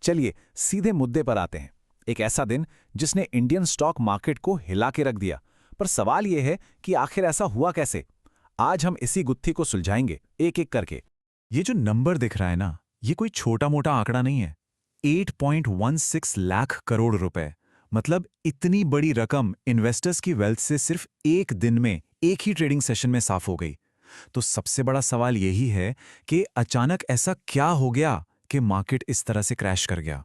चलिए सीधे मुद्दे पर आते हैं। एक ऐसा दिन जिसने इंडियन स्टॉक मार्केट को हिला के रख दिया। पर सवाल यह है कि आखिर ऐसा हुआ कैसे। आज हम इसी गुत्थी को सुलझाएंगे एक एक करके। ये जो नंबर दिख रहा है ना, ये कोई छोटा मोटा आंकड़ा नहीं है। 8.16 लाख करोड़ रुपए, मतलब इतनी बड़ी रकम इन्वेस्टर्स की वेल्थ से सिर्फ एक दिन में, एक ही ट्रेडिंग सेशन में साफ हो गई। तो सबसे बड़ा सवाल यही है कि अचानक ऐसा क्या हो गया कि मार्केट इस तरह से क्रैश कर गया।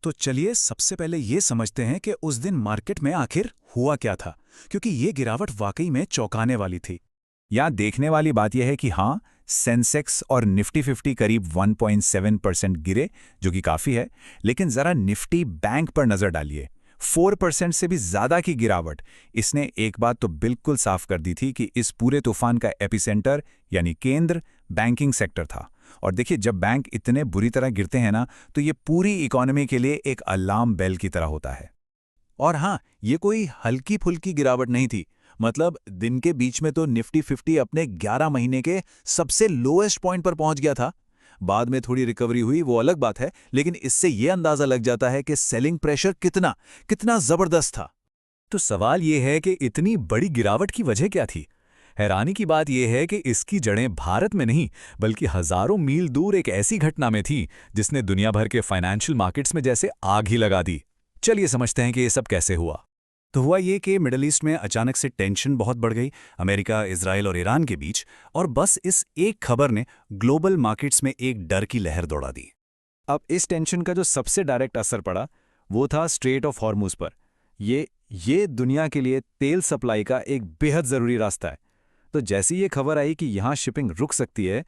तो चलिए सबसे पहले ये समझते हैं कि उस दिन मार्केट में आखिर हुआ क्या था, क्योंकि ये गिरावट वाकई में चौंकाने वाली थी। यहाँ देखने वाली बात यह है कि हाँ, सेंसेक्स और निफ्टी 50 करीब 1.7% गिरे, जो कि काफ़ी है। लेकिन ज़रा निफ्टी बैंक पर नज़र डालिए, 4% से भी ज़्यादा की गिरावट। इसने एक बात तो बिल्कुल साफ कर दी थी कि इस पूरे तूफान का एपिसेंटर यानी केंद्र बैंकिंग सेक्टर था। और देखिए, जब बैंक इतने बुरी तरह गिरते हैं ना, तो ये पूरी इकोनॉमी के लिए एक अलार्म बेल की तरह होता है। और हाँ, ये कोई हल्की फुल्की गिरावट नहीं थी। मतलब दिन के बीच में तो निफ्टी 50 अपने 11 महीने के सबसे लोएस्ट पॉइंट पर पहुंच गया था। बाद में थोड़ी रिकवरी हुई, वो अलग बात है, लेकिन इससे यह अंदाजा लग जाता है कि सेलिंग प्रेशर कितना कितना जबरदस्त था। तो सवाल ये है कि इतनी बड़ी गिरावट की वजह क्या थी। हैरानी की बात यह है कि इसकी जड़ें भारत में नहीं, बल्कि हजारों मील दूर एक ऐसी घटना में थी जिसने दुनिया भर के फाइनेंशियल मार्केट्स में जैसे आग ही लगा दी। चलिए समझते हैं कि ये सब कैसे हुआ। तो हुआ ये कि मिडल ईस्ट में अचानक से टेंशन बहुत बढ़ गई, अमेरिका, इजराइल और ईरान के बीच। और बस इस एक खबर ने ग्लोबल मार्केट्स में एक डर की लहर दौड़ा दी। अब इस टेंशन का जो सबसे डायरेक्ट असर पड़ा वो था स्ट्रेट ऑफ हॉर्मुज पर। ये दुनिया के लिए तेल सप्लाई का एक बेहद ज़रूरी रास्ता है। तो जैसी ये खबर आई कि यहाँ शिपिंग रुक सकती है,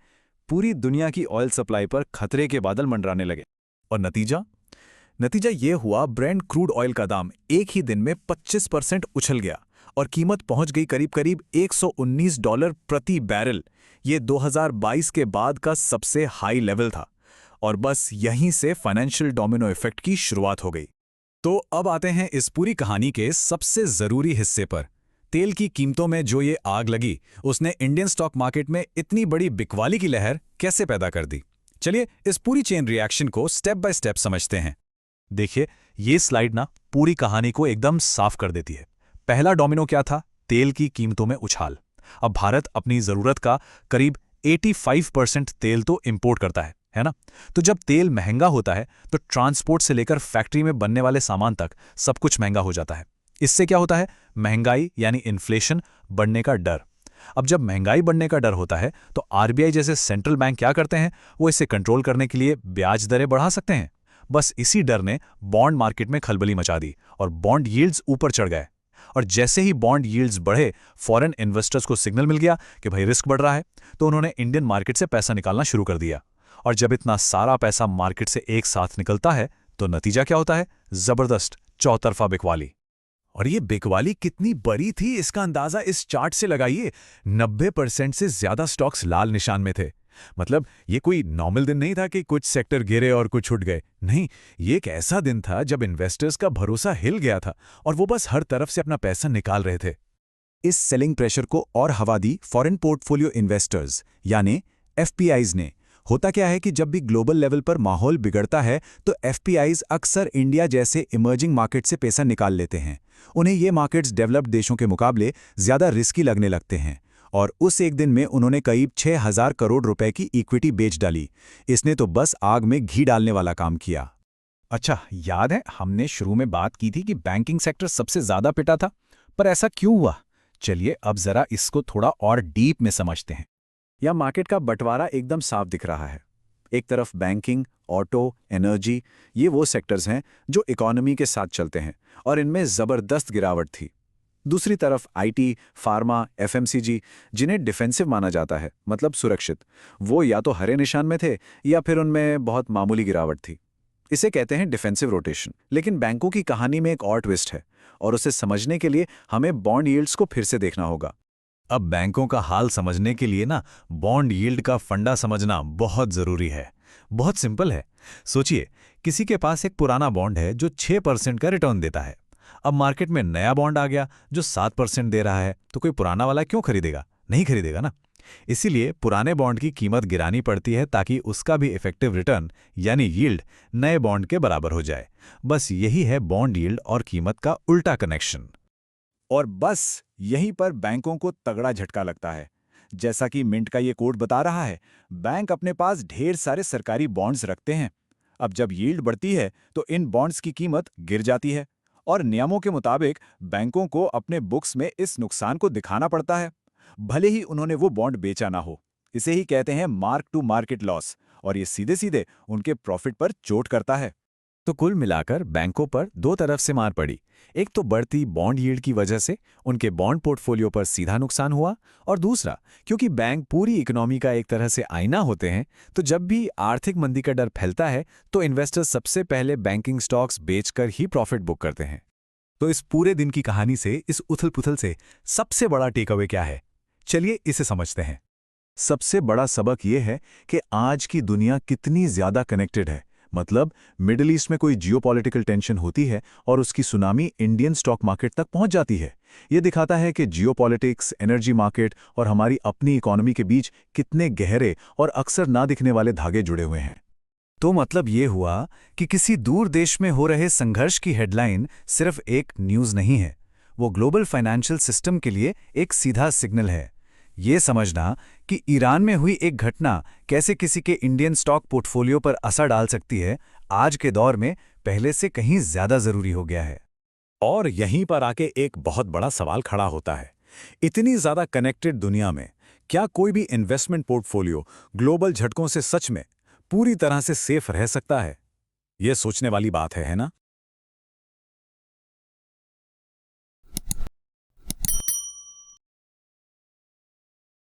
पूरी दुनिया की ऑयल सप्लाई पर खतरे के बादल मंडराने लगे। और नतीजा ये हुआ, ब्रेंट क्रूड ऑयल का दाम एक ही दिन में 25% उछल गया और कीमत पहुंच गई करीब $119 प्रति बैरल। ये 2022 के बाद का सबसे हाई लेवल था। और बस यहीं से फाइनेंशियल डोमिनो इफेक्ट की शुरुआत हो गई। तो अब आते हैं इस पूरी कहानी के सबसे जरूरी हिस्से पर। तेल की कीमतों में जो ये आग लगी, उसने इंडियन स्टॉक मार्केट में इतनी बड़ी बिकवाली की लहर कैसे पैदा कर दी। चलिए इस पूरी चेन रिएक्शन को स्टेप बाय स्टेप समझते हैं। देखिए, ये स्लाइड ना पूरी कहानी को एकदम साफ कर देती है। पहला डोमिनो क्या था? तेल की कीमतों में उछाल। अब भारत अपनी जरूरत का करीब 85% तेल तो इंपोर्ट करता है ना? तो जब तेल महंगा होता है तो ट्रांसपोर्ट से लेकर फैक्ट्री में बनने वाले सामान तक सब कुछ महंगा हो जाता है। इससे क्या होता है? महंगाई यानी इन्फ्लेशन बढ़ने का डर। अब जब महंगाई बढ़ने का डर होता है तो आरबीआई जैसे सेंट्रल बैंक क्या करते हैं? वो इसे कंट्रोल करने के लिए ब्याज दरें बढ़ा सकते हैं। बस इसी डर ने बॉन्ड मार्केट में खलबली मचा दी और बॉन्ड यील्ड्स ऊपर चढ़ गए। और जैसे ही बॉन्ड यील्ड्स बढ़े, फॉरेन इन्वेस्टर्स को सिग्नल मिल गया कि भाई रिस्क बढ़ रहा है, तो उन्होंने इंडियन मार्केट से पैसा निकालना शुरू कर दिया। और जब इतना सारा पैसा मार्केट से एक साथ निकलता है तो नतीजा क्या होता है? जबरदस्त चौतरफा बिकवाली। और ये बिकवाली कितनी बड़ी थी, इसका अंदाजा इस चार्ट से लगाइए। 90% से ज्यादा स्टॉक्स लाल निशान में थे। मतलब ये कोई नॉर्मल दिन नहीं था कि कुछ सेक्टर गिरे और कुछ उठ गए। नहीं, ये एक ऐसा दिन था जब इन्वेस्टर्स का भरोसा हिल गया था और वो बस हर तरफ से अपना पैसा निकाल रहे थे। इस सेलिंग प्रेशर को और हवा दी फॉरेन पोर्टफोलियो इन्वेस्टर्स यानी एफपीआईज ने। होता क्या है कि जब भी ग्लोबल लेवल पर माहौल बिगड़ता है तो एफपीआईज अक्सर इंडिया जैसे इमर्जिंग मार्केट से पैसा निकाल लेते हैं। उन्हें ये मार्केट्स डेवलप्ड देशों के मुकाबले ज्यादा रिस्की लगने लगते हैं। और उस एक दिन में उन्होंने करीब 6,000 करोड़ रुपए की इक्विटी बेच डाली। इसने तो बस आग में घी डालने वाला काम किया। अच्छा, याद है हमने शुरू में बात की थी कि बैंकिंग सेक्टर सबसे ज्यादा पिटा था, पर ऐसा क्यों हुआ? चलिए अब जरा इसको थोड़ा और डीप में समझते हैं। यह मार्केट का बंटवारा एकदम साफ दिख रहा है। एक तरफ बैंकिंग, ऑटो, एनर्जी, ये वो सेक्टर्स हैं जो इकोनॉमी के साथ चलते हैं और इनमें जबरदस्त गिरावट थी। दूसरी तरफ आईटी, फार्मा, एफएमसीजी, जिन्हें डिफेंसिव माना जाता है, मतलब सुरक्षित, वो या तो हरे निशान में थे या फिर उनमें बहुत मामूली गिरावट थी। इसे कहते हैं डिफेंसिव रोटेशन। लेकिन बैंकों की कहानी में एक और ट्विस्ट है और उसे समझने के लिए हमें बॉन्ड यील्ड्स को फिर से देखना होगा। अब बैंकों का हाल समझने के लिए ना बॉन्ड यील्ड का फंडा समझना बहुत जरूरी है। बहुत सिंपल है। सोचिए, किसी के पास एक पुराना बॉन्ड है जो 6% का रिटर्न देता है। अब मार्केट में नया बॉन्ड आ गया जो 7% दे रहा है, तो कोई पुराना वाला क्यों खरीदेगा? नहीं खरीदेगा ना। इसीलिए पुराने बॉन्ड की कीमत गिरानी पड़ती है ताकि उसका भी इफेक्टिव रिटर्न यानी यील्ड नए बॉन्ड के बराबर हो जाए। बस यही है बॉन्ड यील्ड और कीमत का उल्टा कनेक्शन। और बस यहीं पर बैंकों को तगड़ा झटका लगता है। जैसा कि मिंट का ये कोड बता रहा है, बैंक अपने पास ढेर सारे सरकारी बॉन्ड्स रखते हैं। अब जब यील्ड बढ़ती है तो इन बॉन्ड्स की कीमत गिर जाती है और नियमों के मुताबिक बैंकों को अपने बुक्स में इस नुकसान को दिखाना पड़ता है, भले ही उन्होंने वो बॉन्ड बेचा ना हो। इसे ही कहते हैं मार्क टू मार्केट लॉस, और ये सीधे सीधे उनके प्रॉफिट पर चोट करता है। तो कुल मिलाकर बैंकों पर दो तरफ से मार पड़ी। एक तो बढ़ती बॉन्ड यील्ड की वजह से उनके बॉन्ड पोर्टफोलियो पर सीधा नुकसान हुआ, और दूसरा क्योंकि बैंक पूरी इकोनॉमी का एक तरह से आईना होते हैं, तो जब भी आर्थिक मंदी का डर फैलता है तो इन्वेस्टर्स सबसे पहले बैंकिंग स्टॉक्स बेचकर ही प्रॉफिट बुक करते हैं। तो इस पूरे दिन की कहानी से, इस उथल-पुथल से सबसे बड़ा टेकअवे क्या है? चलिए इसे समझते हैं। सबसे बड़ा सबक ये है कि आज की दुनिया कितनी ज्यादा कनेक्टेड है। मतलब मिडिल ईस्ट में कोई जियोपॉलिटिकल टेंशन होती है और उसकी सुनामी इंडियन स्टॉक मार्केट तक पहुंच जाती है। ये दिखाता है कि जियोपॉलिटिक्स, एनर्जी मार्केट और हमारी अपनी इकोनॉमी के बीच कितने गहरे और अक्सर ना दिखने वाले धागे जुड़े हुए हैं। तो मतलब ये हुआ कि किसी दूर देश में हो रहे संघर्ष की हेडलाइन सिर्फ एक न्यूज़ नहीं है, वो ग्लोबल फाइनेंशियल सिस्टम के लिए एक सीधा सिग्नल है। ये समझना कि ईरान में हुई एक घटना कैसे किसी के इंडियन स्टॉक पोर्टफोलियो पर असर डाल सकती है, आज के दौर में पहले से कहीं ज्यादा जरूरी हो गया है। और यहीं पर आके एक बहुत बड़ा सवाल खड़ा होता है। इतनी ज्यादा कनेक्टेड दुनिया में क्या कोई भी इन्वेस्टमेंट पोर्टफोलियो ग्लोबल झटकों से सच में पूरी तरह से सेफ रह सकता है? यह सोचने वाली बात है ना?